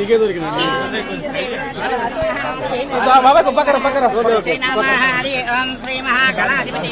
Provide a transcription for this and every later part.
నీకే దొరికినా బాబా పక్కన పక్కన శ్రీ మహాగణాధిపతి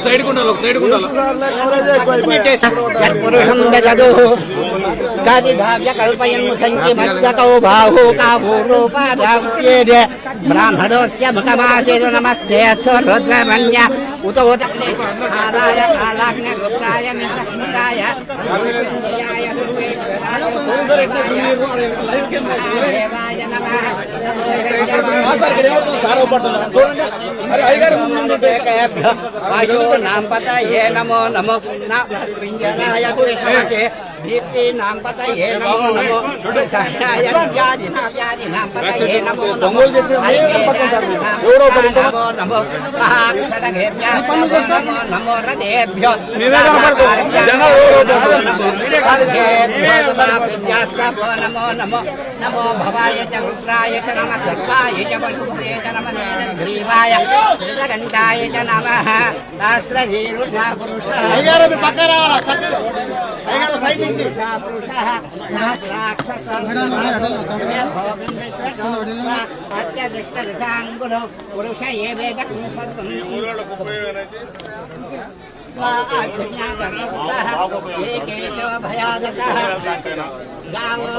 సైడ్ కుండాలి సైడ్ కుండాలి బ్రాహ్మణోస్య ముఖమాసే నమస్తే రుద్రమణ్య ఉత ఆదాయ ఆలాగ్న గుప్తాయ మిత్రాయ నాం పతయే నమో నమో నాయ దీప్తి నాం పతయే నమో నమో వ్యాధి నాం పతయే నమో నమో నమో నమో నమో నమో రదేభ్యో నమో నమో నమో భవాయ చ రుద్రాయ చ నమ సర్వాయ చ వరుణే చ నమ గ్రీవాయ నీలకంఠాయ చ నమః సహస్రశీర్షా పురుషః పురుష ఏ వేద భయాదతః గావో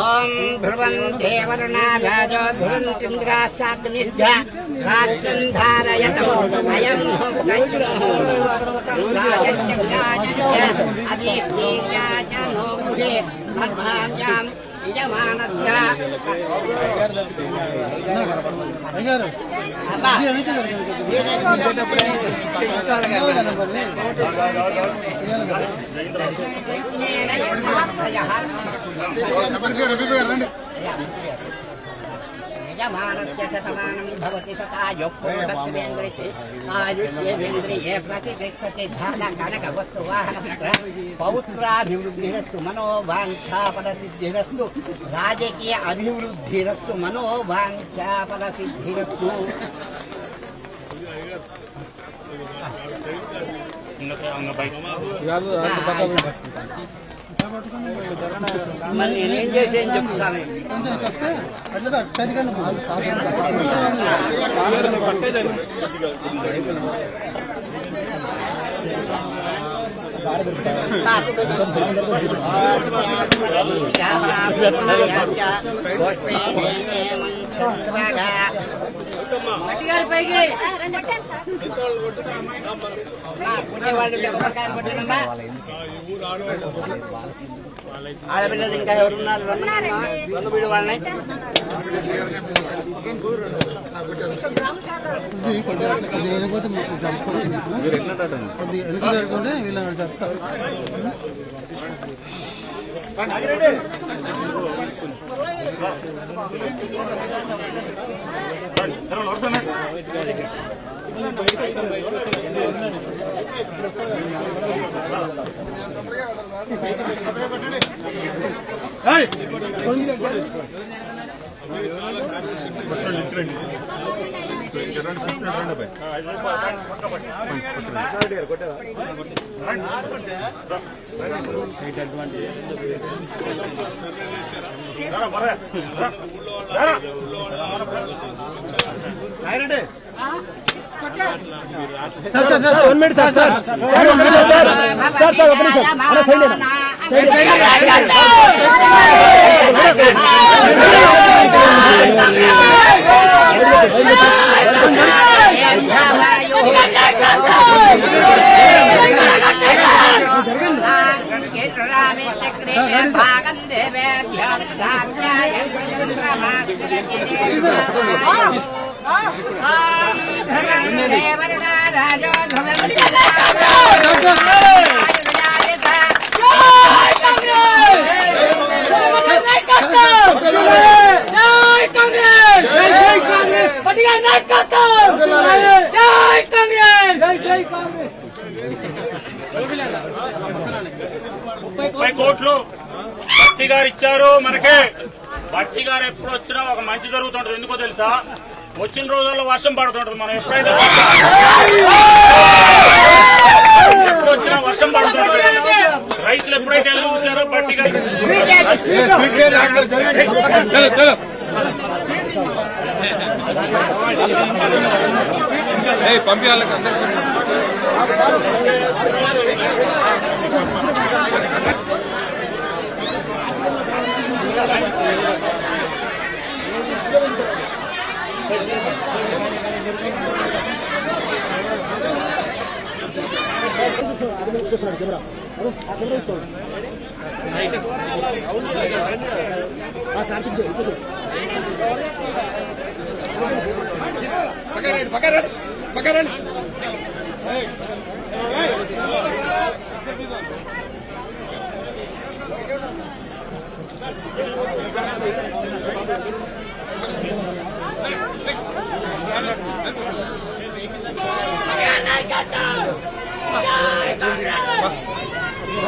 ఓం ధ్రువం దేవరుణాభాజో ధ్రువంతింద్రాశాగ్నిశ్చ రాత్రం ధారయతం అయం అభిజ్ఞానో ముఖే మద్భావ్యాం యజమానస్య यजमानस्य च समानं भवति सतायुः पुरुषत्वेन्द्रिये आयुष्येन्द्रिये प्रतिष्ठते धन कनक वस्तु वाहनपुत्र पौत्राभिवृद्धिरस्तु मनोवाञ्छाफलसिद्धिरस्तु राजकीय अभिवृद्धिरस्तु मनोवाञ्छाफलसिद्धिरस्तु మరి నేనేం చేసేం చెప్తాను ఆడపిల్లలు ఇంకా ఎవరున్నారు రంగుబీడు వాళ్ళని వీళ్ళని చెప్తారు కోట్లు భట్టి గారు ఇచ్చారు మనకే. భట్టి గారు ఎప్పుడు వచ్చినా ఒక మంచి జరుగుతుంటది. ఎందుకో తెలుసా? వచ్చిన రోజుల్లో వర్షం పడుతుంటది. మనం ఎప్పుడైతే ఎప్పుడు వచ్చినా వర్షం పడుతుంటది. రైతులు ఎప్పుడైతే ఎల్లు చూసారో భట్టి గారు పంపించాలి. పక్కరండి.